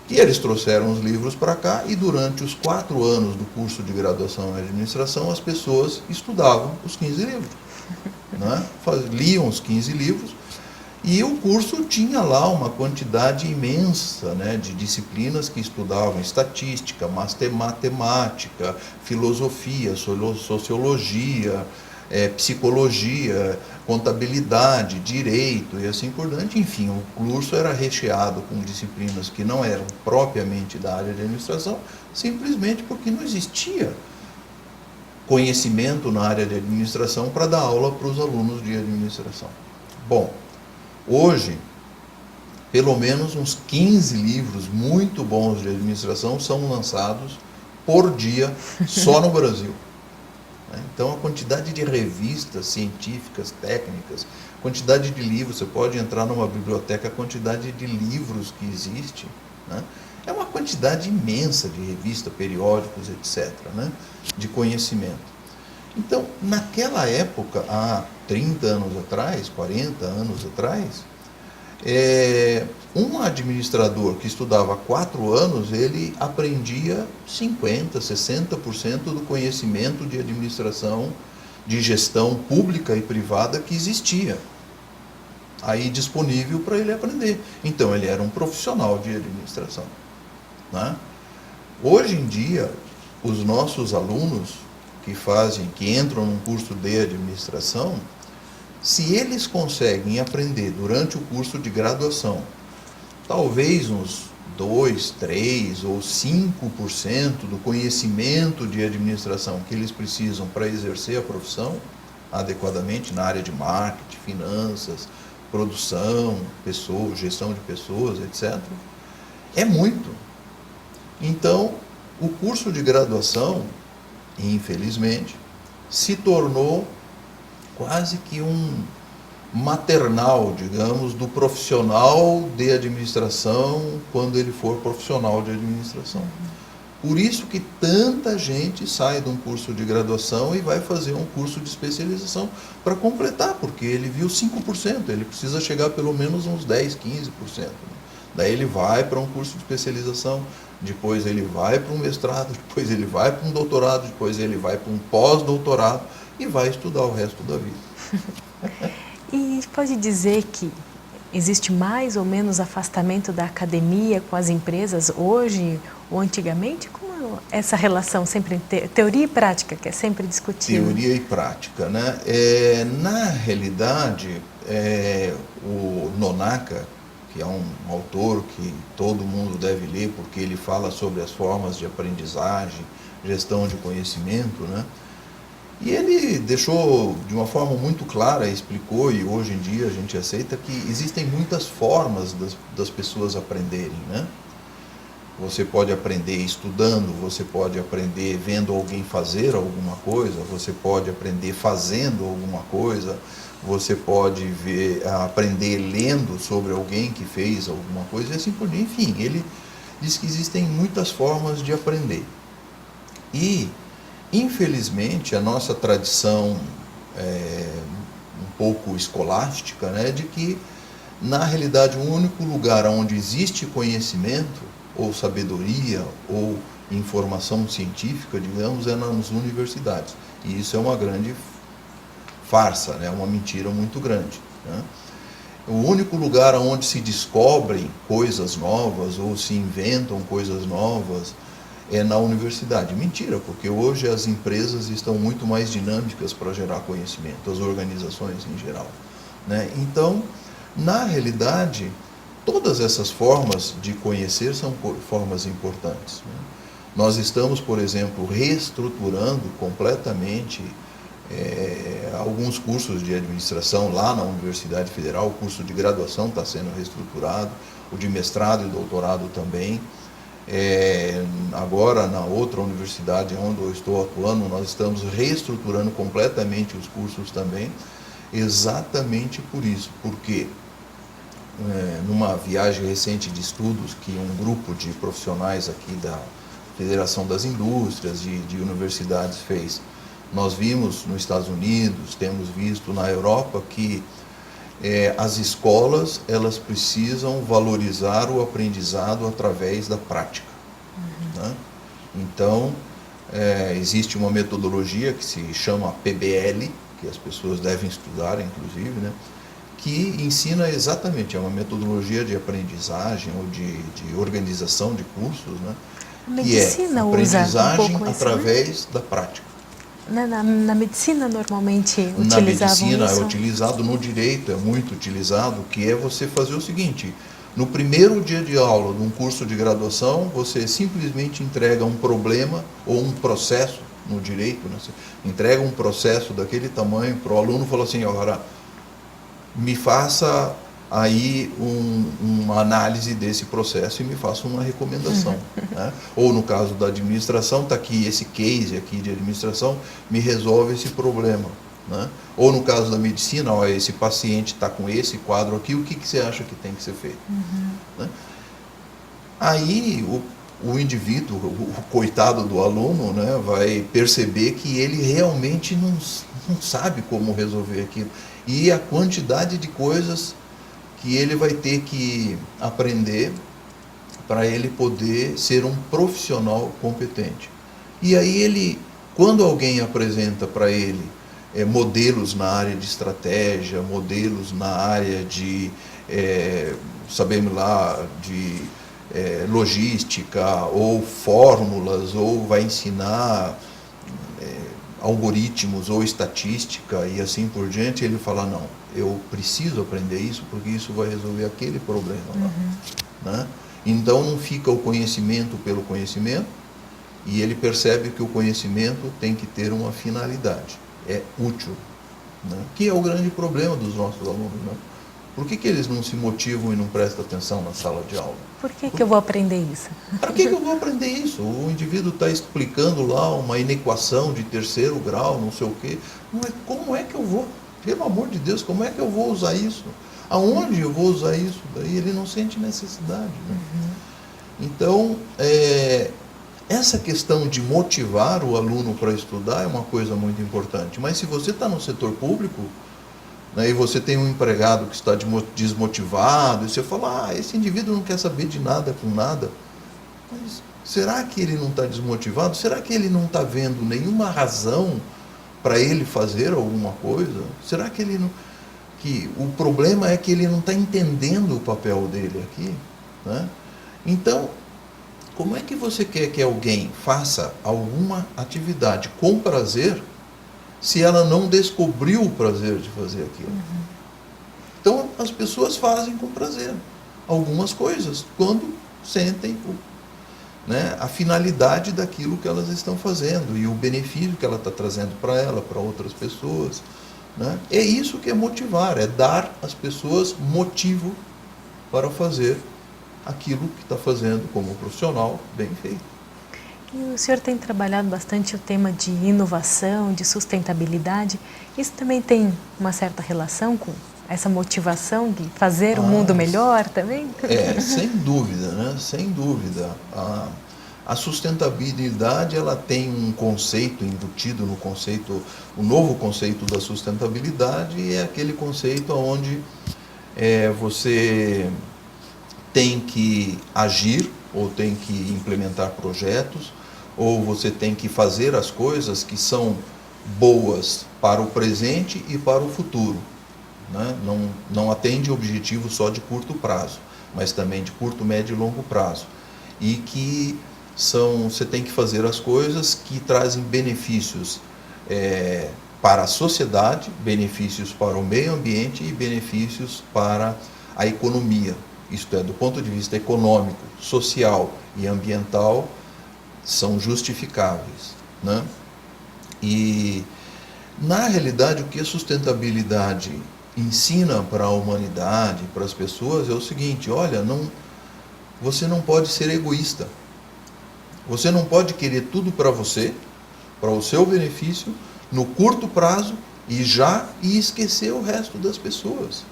E eles trouxeram os livros para cá, e durante os 4 anos do curso de graduação em administração as pessoas estudavam os 15 livros, né? Liam os 15 livros, e o curso tinha lá uma quantidade imensa, né, de disciplinas que estudavam estatística, matemática, filosofia, sociologia, psicologia, contabilidade, direito e assim por diante. Enfim, o curso era recheado com disciplinas que não eram propriamente da área de administração, simplesmente porque não existia conhecimento na área de administração para dar aula para os alunos de administração. Bom, hoje, pelo menos uns 15 livros muito bons de administração são lançados por dia só no Brasil. Então, a quantidade de revistas científicas, técnicas, quantidade de livros, você pode entrar numa biblioteca, a quantidade de livros que existe, né? É uma quantidade imensa de revistas, periódicos, etc., né? De conhecimento. Então, naquela época, há 30 anos atrás, 40 anos atrás, um administrador que estudava 4 anos, ele aprendia 50%, 60% do conhecimento de administração, de gestão pública e privada que existia aí disponível para ele aprender. Então, ele era um profissional de administração, né? Hoje em dia, os nossos alunos que entram num curso de administração, se eles conseguem aprender durante o curso de graduação, talvez uns 2, 3 ou 5% do conhecimento de administração que eles precisam para exercer a profissão adequadamente na área de marketing, finanças, produção, pessoas, gestão de pessoas, etc., é muito. Então, o curso de graduação, infelizmente, se tornou quase que um maternal, digamos, do profissional de administração quando ele for profissional de administração. Por isso que tanta gente sai de um curso de graduação e vai fazer um curso de especialização para completar, porque ele viu 5%, ele precisa chegar pelo menos uns 10, 15%. Daí ele vai para um curso de especialização, depois ele vai para um mestrado, depois ele vai para um doutorado, depois ele vai para um pós-doutorado e vai estudar o resto da vida. E pode dizer que existe mais ou menos afastamento da academia com as empresas hoje ou antigamente? Como essa relação sempre entre teoria e prática, que é sempre discutido? Teoria e prática, né? Na realidade, o Nonaka, que é um autor que todo mundo deve ler, porque ele fala sobre as formas de aprendizagem, gestão de conhecimento, né? E ele deixou de uma forma muito clara, explicou, e hoje em dia a gente aceita que existem muitas formas das pessoas aprenderem, né? Você pode aprender estudando, você pode aprender vendo alguém fazer alguma coisa, você pode aprender fazendo alguma coisa, você pode aprender lendo sobre alguém que fez alguma coisa e assim por diante. Enfim, ele diz que existem muitas formas de aprender. E, infelizmente, a nossa tradição um pouco escolástica, né, de que, na realidade, o único lugar onde existe conhecimento, ou sabedoria, ou informação científica, digamos, é nas universidades. E isso é uma grande farsa, né? Uma mentira muito grande, né? O único lugar onde se descobrem coisas novas ou se inventam coisas novas é na universidade. Mentira, porque hoje as empresas estão muito mais dinâmicas para gerar conhecimento, as organizações em geral, né? Então, na realidade, todas essas formas de conhecer são formas importantes, né? Nós estamos, por exemplo, reestruturando completamente alguns cursos de administração lá na Universidade Federal. O curso de graduação está sendo reestruturado, o de mestrado e doutorado também. Agora, na outra universidade onde eu estou atuando, nós estamos reestruturando completamente os cursos também, exatamente por isso, porque numa viagem recente de estudos que um grupo de profissionais aqui da Federação das Indústrias de universidades fez, nós vimos nos Estados Unidos, temos visto na Europa que as escolas, elas precisam valorizar o aprendizado através da prática, né? Então, existe uma metodologia que se chama PBL, que as pessoas devem estudar, inclusive, né? Que ensina exatamente, é uma metodologia de aprendizagem ou de organização de cursos, né? A medicina que é usa aprendizagem um pouco através isso, né? da prática. Na medicina, normalmente, Na utilizavam medicina isso? é utilizado, no direito é muito utilizado, que é você fazer o seguinte: no primeiro dia de aula de um curso de graduação, você simplesmente entrega um problema ou um processo no direito, né? Você entrega um processo daquele tamanho para o aluno e fala assim: agora, me faça aí uma análise desse processo e me faça uma recomendação, né? Ou no caso da administração, está aqui esse case aqui de administração, me resolve esse problema, né? Ou no caso da medicina, ó, esse paciente está com esse quadro aqui, o que você acha que tem que ser feito? Né? Aí o indivíduo, o coitado do aluno, né, vai perceber que ele realmente não sabe como resolver aquilo. E a quantidade de coisas que ele vai ter que aprender para ele poder ser um profissional competente. E aí quando alguém apresenta para ele modelos na área de estratégia, modelos na área de, sabemos lá, de logística, ou fórmulas, ou vai ensinar algoritmos ou estatística e assim por diante, ele fala: não, eu preciso aprender isso porque isso vai resolver aquele problema lá, né? Então não fica o conhecimento pelo conhecimento, e ele percebe que o conhecimento tem que ter uma finalidade, é útil, né? Que é o grande problema dos nossos alunos, né? Por que eles não se motivam e não prestam atenção na sala de aula? Por que eu vou aprender isso? Para que eu vou aprender isso? O indivíduo está explicando lá uma inequação de terceiro grau, não sei o quê. Como é que eu vou? Pelo amor de Deus, como é que eu vou usar isso? Aonde eu vou usar isso? Daí ele não sente necessidade, né? Então, essa questão de motivar o aluno para estudar é uma coisa muito importante. Mas se você está no setor público, né, e você tem um empregado que está desmotivado, e você fala: esse indivíduo não quer saber de nada com nada. Mas será que ele não está desmotivado? Será que ele não está vendo nenhuma razão para ele fazer alguma coisa? Será que ele não... que o problema é que ele não está entendendo o papel dele aqui, né? Então, Como é que você quer que alguém faça alguma atividade com prazer se ela não descobriu o prazer de fazer aquilo? Então, as pessoas fazem com prazer algumas coisas quando sentem a finalidade daquilo que elas estão fazendo e o benefício que ela está trazendo para ela, para outras pessoas. Né? É isso que é motivar, é dar às pessoas motivo para fazer aquilo que está fazendo como profissional bem feito. E o senhor tem trabalhado bastante o tema de inovação, de sustentabilidade. Isso também tem uma certa relação com essa motivação de fazer o mundo melhor também? Sem dúvida, né? Sem dúvida. A sustentabilidade, ela tem um conceito embutido no conceito, o novo conceito da sustentabilidade é aquele conceito onde você tem que agir, ou tem que implementar projetos, ou você tem que fazer as coisas que são boas para o presente e para o futuro. Né? Não atende objetivo só de curto prazo, mas também de curto, médio e longo prazo. E que você tem que fazer as coisas que trazem benefícios para a sociedade, benefícios para o meio ambiente e benefícios para a economia. Isto é, do ponto de vista econômico, social e ambiental, são justificáveis. Né? E, na realidade, o que a sustentabilidade ensina para a humanidade, para as pessoas, é o seguinte: olha, você não pode ser egoísta. Você não pode querer tudo para você, para o seu benefício, no curto prazo, e esquecer o resto das pessoas.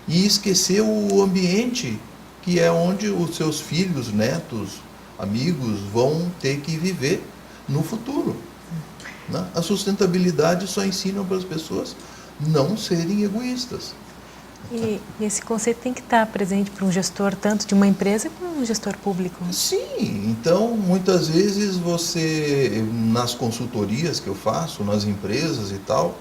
E esquecer o ambiente, que é onde os seus filhos, netos, amigos vão ter que viver no futuro. Né? A sustentabilidade só ensina para as pessoas não serem egoístas. E esse conceito tem que estar presente para um gestor, tanto de uma empresa como um gestor público. Sim, então muitas vezes nas consultorias que eu faço, nas empresas e tal,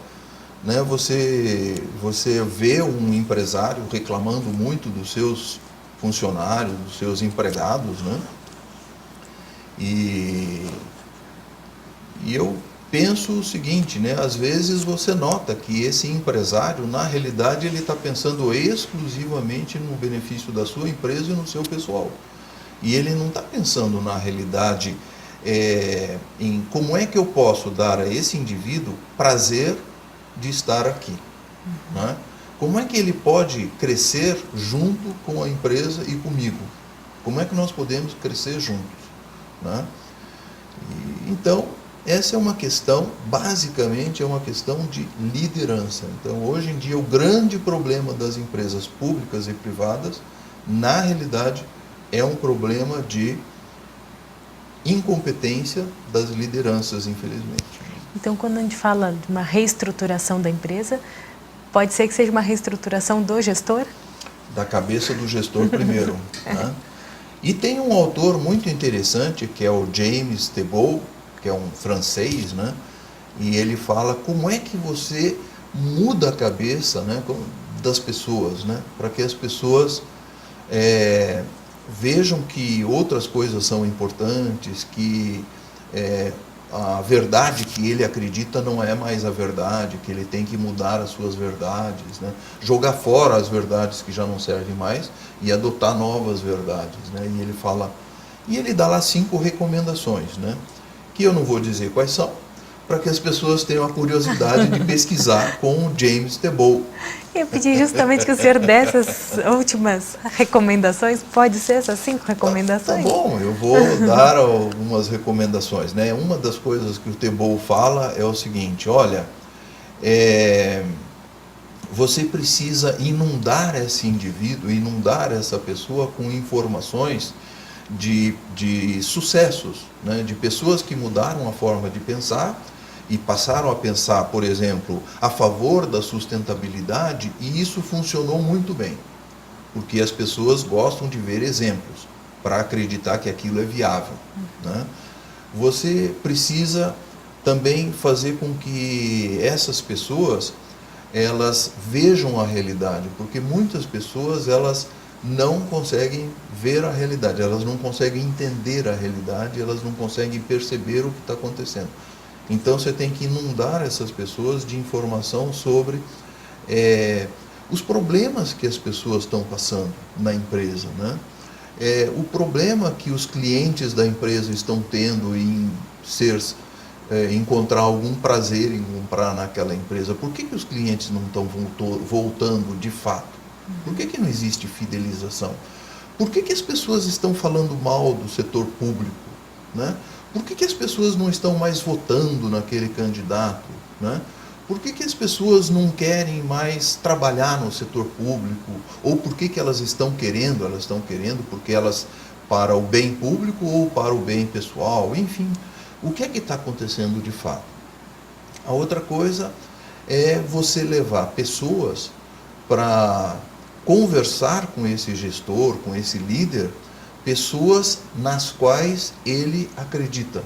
né, você vê um empresário reclamando muito dos seus funcionários, dos seus empregados, né? E eu penso o seguinte, né? Às vezes você nota que esse empresário, na realidade, ele está pensando exclusivamente no benefício da sua empresa e no seu pessoal. E ele não está pensando, na realidade, em como é que eu posso dar a esse indivíduo prazer de estar aqui. Né? Como é que ele pode crescer junto com a empresa e comigo? Como é que nós podemos crescer juntos? Né? Então, essa é uma questão, basicamente, é uma questão de liderança. Então, hoje em dia, o grande problema das empresas públicas e privadas, na realidade, é um problema de incompetência das lideranças, infelizmente. Então, quando a gente fala de uma reestruturação da empresa, pode ser que seja uma reestruturação do gestor? Da cabeça do gestor primeiro. Né? E tem um autor muito interessante, que é o James Tebow, que é um francês, né? E ele fala como é que você muda a cabeça, né, das pessoas, né, para que as pessoas vejam que outras coisas são importantes, que a verdade que ele acredita não é mais a verdade, que ele tem que mudar as suas verdades, né? Jogar fora as verdades que já não servem mais e adotar novas verdades, né? E ele dá lá 5 recomendações, né? Que eu não vou dizer quais são, para que as pessoas tenham a curiosidade de pesquisar com o James Tebow. Eu pedi justamente que o senhor desse as últimas recomendações. Pode ser essas 5 recomendações? Tá bom, eu vou dar algumas recomendações. Né? Uma das coisas que o Tebow fala é o seguinte: olha, você precisa inundar esse indivíduo, inundar essa pessoa com informações de sucessos, né? De pessoas que mudaram a forma de pensar e passaram a pensar, por exemplo, a favor da sustentabilidade, e isso funcionou muito bem, porque as pessoas gostam de ver exemplos para acreditar que aquilo é viável. Né? Você precisa também fazer com que essas pessoas elas vejam a realidade, porque muitas pessoas elas não conseguem ver a realidade, elas não conseguem entender a realidade, elas não conseguem perceber o que está acontecendo. Então você tem que inundar essas pessoas de informação sobre os problemas que as pessoas estão passando na empresa, né? O problema que os clientes da empresa estão tendo em encontrar algum prazer em comprar naquela empresa. Por que os clientes não estão voltando de fato? Por que não existe fidelização? Por que as pessoas estão falando mal do setor público, né? Por que as pessoas não estão mais votando naquele candidato, né? Por que as pessoas não querem mais trabalhar no setor público? Ou por que elas estão querendo? Elas estão querendo porque elas, para o bem público ou para o bem pessoal, enfim. O que é que está acontecendo de fato? A outra coisa é você levar pessoas para conversar com esse gestor, com esse líder, pessoas nas quais ele acredita.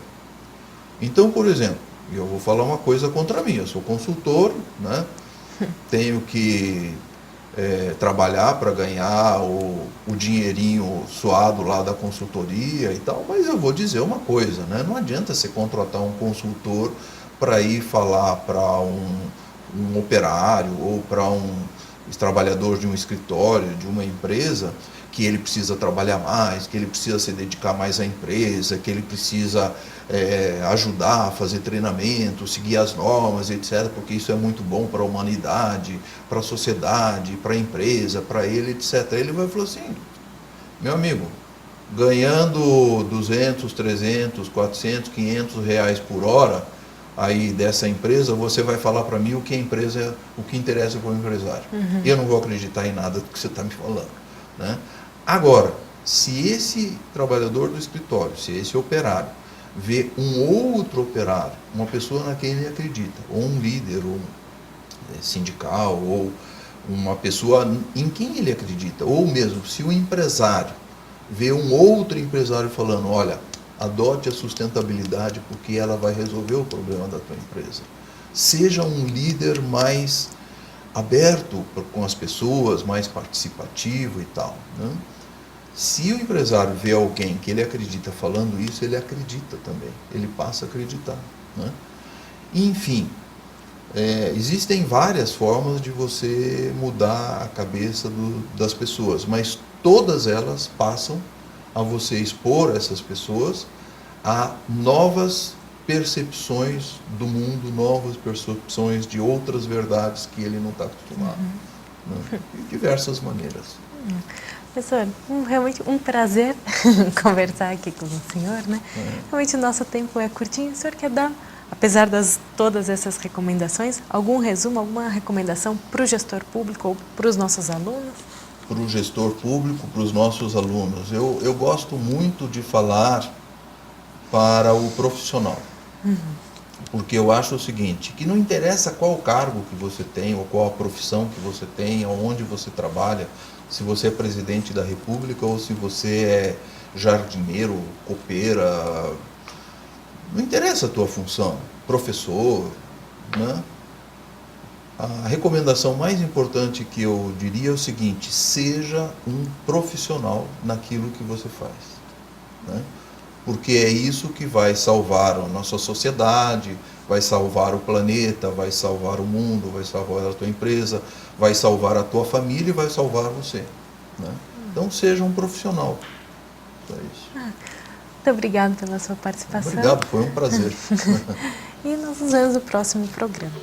Então, por exemplo, eu vou falar uma coisa contra mim, eu sou consultor, né? Tenho que trabalhar para ganhar o dinheirinho suado lá da consultoria e tal, mas eu vou dizer uma coisa, né? Não adianta você contratar um consultor para ir falar para um operário ou para um trabalhador de um escritório, de uma empresa, que ele precisa trabalhar mais, que ele precisa se dedicar mais à empresa, que ele precisa ajudar a fazer treinamento, seguir as normas, etc., porque isso é muito bom para a humanidade, para a sociedade, para a empresa, para ele, etc. Ele vai falar assim, meu amigo, ganhando 200, 300, 400, 500 reais por hora aí dessa empresa, você vai falar para mim o que interessa para o empresário. Eu não vou acreditar em nada do que você está me falando, né? Agora, se esse trabalhador do escritório, se esse operário vê um outro operário, uma pessoa na quem ele acredita, ou um líder, ou sindical, ou uma pessoa em quem ele acredita, ou mesmo se o empresário vê um outro empresário falando, olha, adote a sustentabilidade porque ela vai resolver o problema da tua empresa. Seja um líder mais aberto com as pessoas, mais participativo e tal, né? Se o empresário vê alguém que ele acredita falando isso, ele acredita também, ele passa a acreditar, né? Enfim, existem várias formas de você mudar a cabeça das pessoas, mas todas elas passam a você expor essas pessoas a novas percepções do mundo, novas percepções de outras verdades que ele não está acostumado, né? De diversas maneiras. Professor, realmente um prazer conversar aqui com o senhor, né? Realmente o nosso tempo é curtinho. O senhor quer dar, apesar de todas essas recomendações, algum resumo, alguma recomendação para o gestor público ou para os nossos alunos? Para o gestor público, para os nossos alunos, eu gosto muito de falar para o profissional. Porque eu acho o seguinte, que não interessa qual cargo que você tem, ou qual a profissão que você tem, onde você trabalha, se você é presidente da República ou se você é jardineiro, copeira, não interessa a tua função, professor, né? A recomendação mais importante que eu diria é o seguinte, seja um profissional naquilo que você faz, né? Porque é isso que vai salvar a nossa sociedade, vai salvar o planeta, vai salvar o mundo, vai salvar a tua empresa, vai salvar a tua família e vai salvar você, né? Então seja um profissional. É isso. Muito obrigada pela sua participação. Obrigado, foi um prazer. E nós nos vemos no próximo programa.